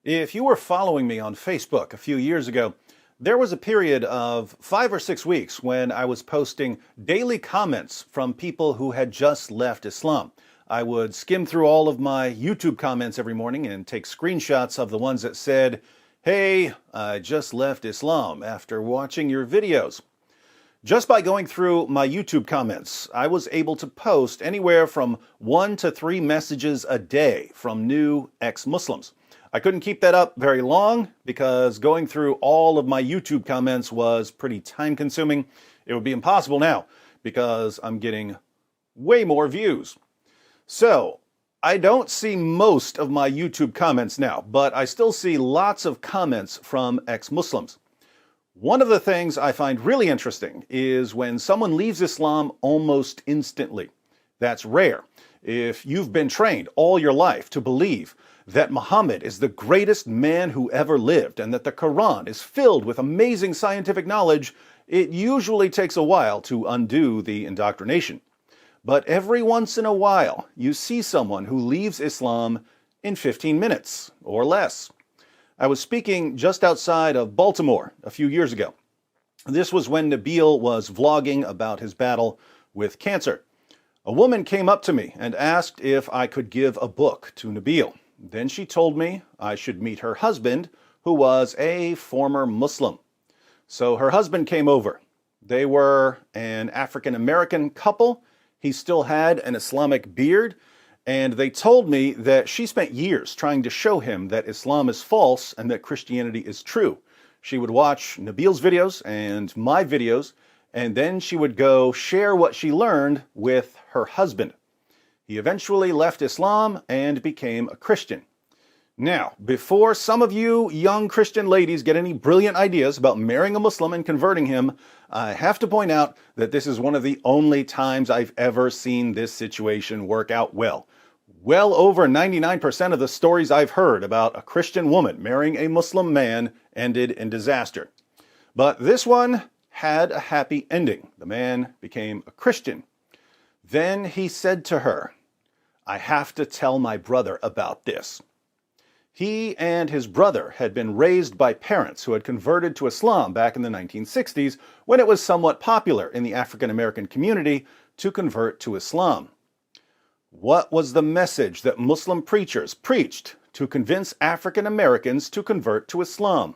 If you were following me on Facebook a few years ago, there was a period of 5 or 6 weeks when I was posting daily comments from people who had just left Islam. I would skim through all of my YouTube comments every morning and take screenshots of the ones that said, "Hey, I just left Islam after watching your videos." Just by going through my YouTube comments, I was able to post anywhere from 1 to 3 messages a day from new ex-Muslims. I couldn't keep that up very long because going through all of my YouTube comments was pretty time consuming. It would be impossible now because I'm getting way more views. So I don't see most of my YouTube comments now, but I still see lots of comments from ex-Muslims. One of the things I find really interesting is when someone leaves Islam almost instantly. That's rare. If you've been trained all your life to believe that Muhammad is the greatest man who ever lived and that the Quran is filled with amazing scientific knowledge, it usually takes a while to undo the indoctrination. But every once in a while, you see someone who leaves Islam in 15 minutes or less. I was speaking just outside of Baltimore a few years ago. This was when Nabil was vlogging about his battle with cancer. A woman came up to me and asked if I could give a book to Nabil. Then she told me I should meet her husband, who was a former Muslim. So her husband came over. They were an African-American couple. He still had an Islamic beard. And they told me that she spent years trying to show him that Islam is false and that Christianity is true. She would watch Nabil's videos and my videos, and then she would go share what she learned with her husband. He eventually left Islam and became a Christian. Now, before some of you young Christian ladies get any brilliant ideas about marrying a Muslim and converting him, I have to point out that this is one of the only times I've ever seen this situation work out well. Well over 99% of the stories I've heard about a Christian woman marrying a Muslim man ended in disaster. But this one had a happy ending. The man became a Christian. Then he said to her, "I have to tell my brother about this." He and his brother had been raised by parents who had converted to Islam back in the 1960s when it was somewhat popular in the African American community to convert to Islam. What was the message that Muslim preachers preached to convince African Americans to convert to Islam?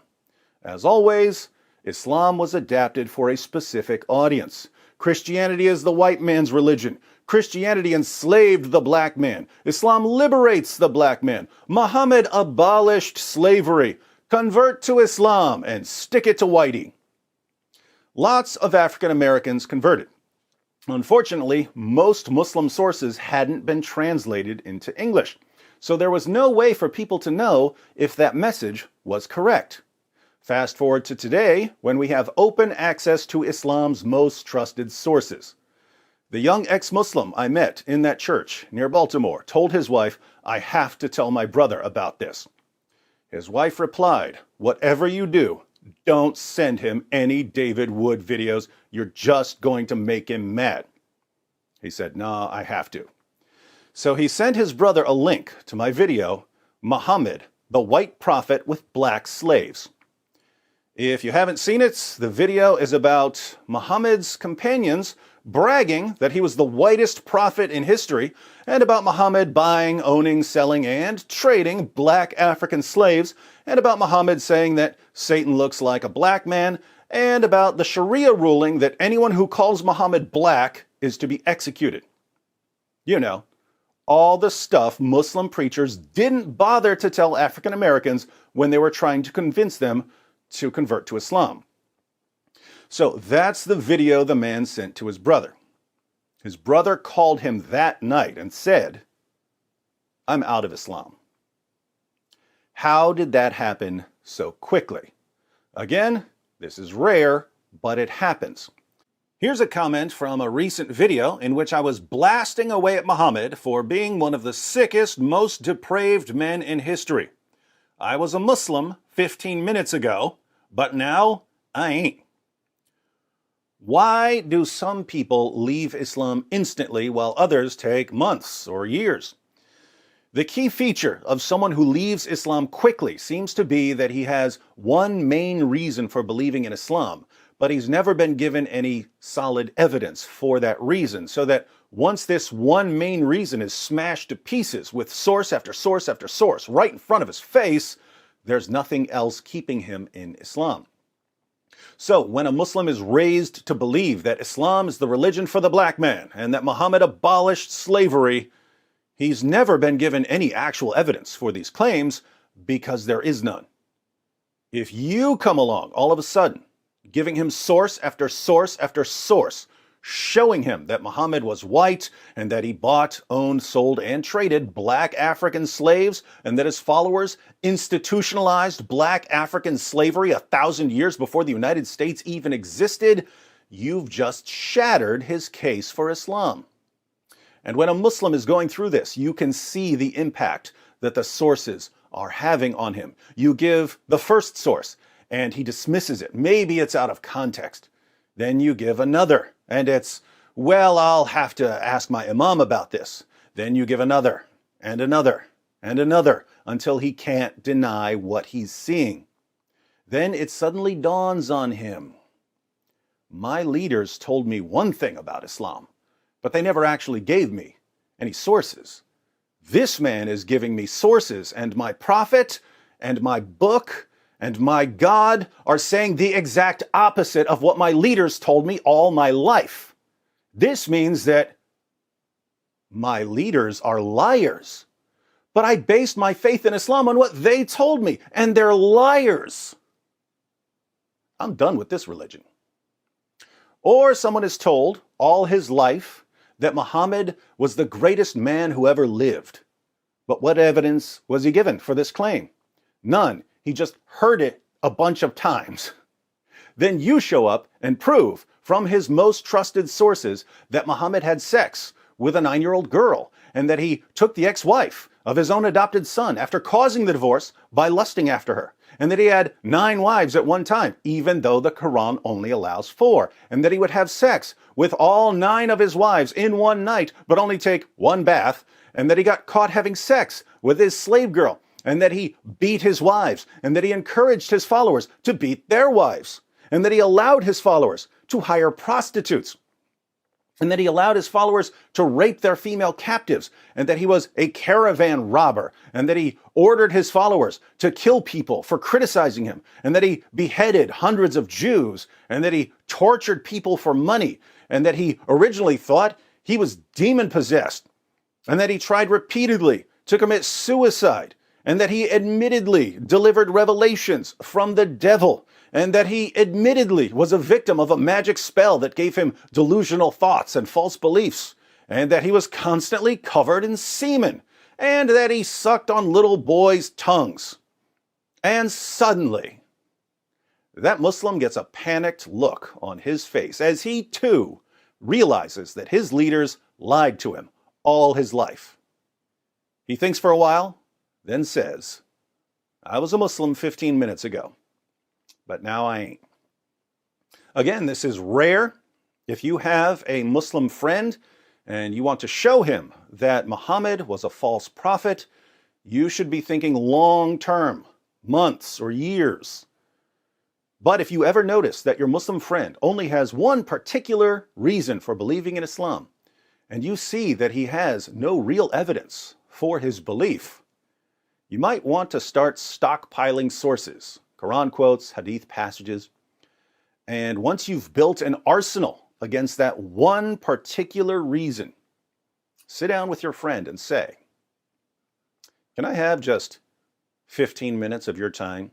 As always, Islam was adapted for a specific audience. Christianity is the white man's religion. Christianity enslaved the black man. Islam liberates the black man. Muhammad abolished slavery. Convert to Islam and stick it to whitey. Lots of African Americans converted. Unfortunately, most Muslim sources hadn't been translated into English, so there was no way for people to know if that message was correct. Fast forward to today, when we have open access to Islam's most trusted sources. The young ex-Muslim I met in that church near Baltimore told his wife, "I have to tell my brother about this." His wife replied, "Whatever you do, don't send him any David Wood videos. You're just going to make him mad." He said, "No, I have to." So he sent his brother a link to my video, "Muhammad, the White Prophet with Black Slaves." If you haven't seen it, the video is about Muhammad's companions bragging that he was the whitest prophet in history, and about Muhammad buying, owning, selling, and trading black African slaves, and about Muhammad saying that Satan looks like a black man, and about the Sharia ruling that anyone who calls Muhammad black is to be executed. You know, all the stuff Muslim preachers didn't bother to tell African Americans when they were trying to convince them to convert to Islam. So that's the video the man sent to his brother. His brother called him that night and said, "I'm out of Islam." How did that happen so quickly? Again, this is rare, but it happens. Here's a comment from a recent video in which I was blasting away at Muhammad for being one of the sickest, most depraved men in history. I was a Muslim 15 minutes ago, but now I ain't. Why do some people leave Islam instantly while others take months or years? The key feature of someone who leaves Islam quickly seems to be that he has one main reason for believing in Islam, but he's never been given any solid evidence for that reason, so that once this one main reason is smashed to pieces with source after source after source right in front of his face, there's nothing else keeping him in Islam. So when a Muslim is raised to believe that Islam is the religion for the black man and that Muhammad abolished slavery, he's never been given any actual evidence for these claims because there is none. If you come along all of a sudden, giving him source after source after source, showing him that Muhammad was white and that he bought, owned, sold, and traded black African slaves, and that his followers institutionalized black African slavery 1,000 years before the United States even existed, you've just shattered his case for Islam. And when a Muslim is going through this, you can see the impact that the sources are having on him. You give the first source, and he dismisses it. Maybe it's out of context. Then you give another, and it's, well, I'll have to ask my imam about this. Then you give another, and another, and another, until he can't deny what he's seeing. Then it suddenly dawns on him. My leaders told me one thing about Islam, but they never actually gave me any sources. This man is giving me sources, and my prophet, and my book, and my God are saying the exact opposite of what my leaders told me all my life. This means that my leaders are liars. But I based my faith in Islam on what they told me, and they're liars. I'm done with this religion. Or someone is told all his life that Muhammad was the greatest man who ever lived. But what evidence was he given for this claim? None. He just heard it a bunch of times. Then you show up and prove from his most trusted sources that Muhammad had sex with a 9-year-old girl and that he took the ex-wife of his own adopted son after causing the divorce by lusting after her, and that he had 9 wives at one time, even though the Quran only allows 4, and that he would have sex with all 9 of his wives in one night, but only take 1 bath, and that he got caught having sex with his slave girl, and that he beat his wives, and that he encouraged his followers to beat their wives, and that he allowed his followers to hire prostitutes, and that he allowed his followers to rape their female captives, and that he was a caravan robber, and that he ordered his followers to kill people for criticizing him, and that he beheaded hundreds of Jews, and that he tortured people for money, and that he originally thought he was demon-possessed, and that he tried repeatedly to commit suicide, and that he admittedly delivered revelations from the devil, and that he admittedly was a victim of a magic spell that gave him delusional thoughts and false beliefs, and that he was constantly covered in semen, and that he sucked on little boys' tongues. And suddenly, that Muslim gets a panicked look on his face as he too realizes that his leaders lied to him all his life. He thinks for a while, then says, I was a Muslim 15 minutes ago, but now I ain't. Again, this is rare. If you have a Muslim friend and you want to show him that Muhammad was a false prophet, you should be thinking long term, months or years. But if you ever notice that your Muslim friend only has one particular reason for believing in Islam, and you see that he has no real evidence for his belief, you might want to start stockpiling sources, Quran quotes, hadith passages, and once you've built an arsenal against that one particular reason, sit down with your friend and say, can I have just 15 minutes of your time